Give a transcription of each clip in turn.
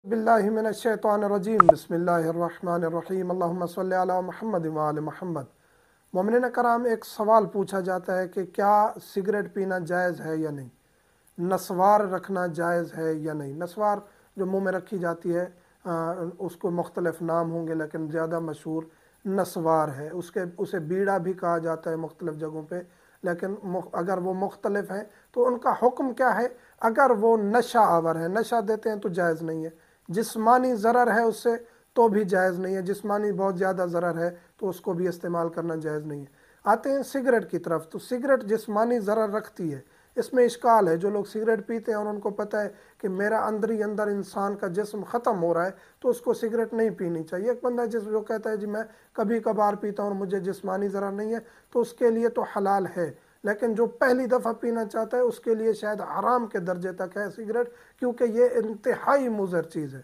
बिल्लाहि मिनश्शैतानिर्रजीम बिस्मिल्लाहिर्रहमानिर्रहीम अल्लाहुम्मा सल्लि अला मुहम्मद व आले मुहम्मद। मोमिनीन कराम, एक सवाल पूछा जाता है कि क्या सिगरेट पीना जायज़ है या नहीं, नस्वार रखना जायज़ है या नहीं। नस्वार जो मुंह में रखी जाती है उसको मुख्तलिफ नाम होंगे, लेकिन ज़्यादा मशहूर नस्वार है। उसे बीड़ा भी कहा जाता है मुख्तलिफ जगहों पे, लेकिन अगर वो मुख्तलिफ हैं तो उनका हुक्म क्या है। अगर वो नशा आवर है, नशा देते हैं तो जायज़ नहीं है। जिस्मानी ज़रर है उससे तो भी जायज़ नहीं है। जिस्मानी बहुत ज़्यादा ज़रर है तो उसको भी इस्तेमाल करना जायज़ नहीं है। आते हैं सिगरेट की तरफ, तो सिगरेट जिस्मानी ज़रर रखती है, इसमें इश्काल है। जो लोग सिगरेट पीते हैं और उनको पता है कि मेरा अंदर ही अंदर इंसान का जिस्म ख़त्म हो रहा है, तो उसको सिगरेट नहीं पीनी चाहिए। एक बंदा जो कहता है जी मैं कभी कभार पीता हूँ और मुझे जिस्मानी ज़रर नहीं है, तो उसके लिए तो हलाल है। लेकिन जो पहली दफ़ा पीना चाहता है उसके लिए शायद हराम के दर्जे तक है सिगरेट, क्योंकि ये इंतहाई मुज़र चीज़ है।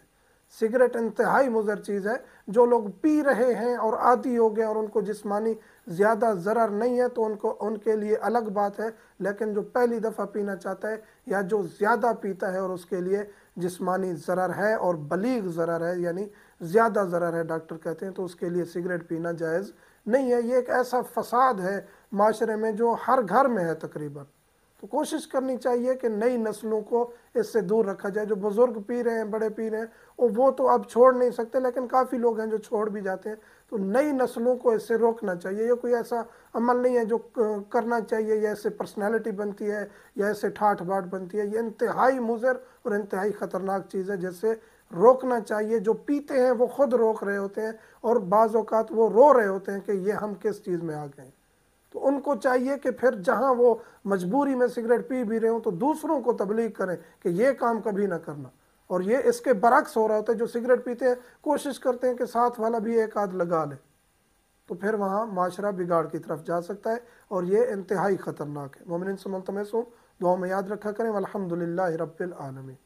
सिगरेट इंतहाई मुज़र चीज़ है। जो लोग पी रहे हैं और आदी हो गए और उनको जिस्मानी ज़्यादा ज़रर नहीं है तो उनके लिए अलग बात है। लेकिन जो पहली दफ़ा पीना चाहता है या जो ज़्यादा पीता है और उसके लिए जिस्मानी ज़रर है और बलीग ज़रर है, यानी ज़्यादा ज़रर है डॉक्टर कहते हैं, तो उसके लिए सिगरेट पीना जायज़ नहीं है। ये एक ऐसा फसाद है माशरे में जो हर घर में है तकरीबन। तो कोशिश करनी चाहिए कि नई नस्लों को इससे दूर रखा जाए। जो बुज़ुर्ग पी रहे हैं, बड़े पी रहे हैं, और वो तो अब छोड़ नहीं सकते, लेकिन काफ़ी लोग हैं जो छोड़ भी जाते हैं। तो नई नस्लों को इससे रोकना चाहिए। ये कोई ऐसा अमल नहीं है जो करना चाहिए या इससे पर्सनैलिटी बनती है या इससे ठाठ बाट बनती है। ये इंतहाई मुज़र और इंतहाई ख़तरनाक चीज़ है जिससे रोकना चाहिए। जो पीते हैं वो खुद रोक रहे होते हैं और बाज़ औक़ात वो रो रहे होते हैं कि ये हम किस चीज़ में आ गए। तो उनको चाहिए कि फिर जहां वो मजबूरी में सिगरेट पी भी रहे हो तो दूसरों को तबलीग करें कि ये काम कभी ना करना। और ये इसके बरक्स हो रहा होता है। जो सिगरेट पीते हैं कोशिश करते हैं कि साथ वाला भी एक आध लगा ले, तो फिर वहाँ माशरा बिगाड़ की तरफ जा सकता है और ये इंतहाई ख़तरनाक है। मोमिनीन से मुल्तमस हूँ, दुआ में याद रखा करें। अल्हम्दुलिल्लाहि रब्बिल आलमीन।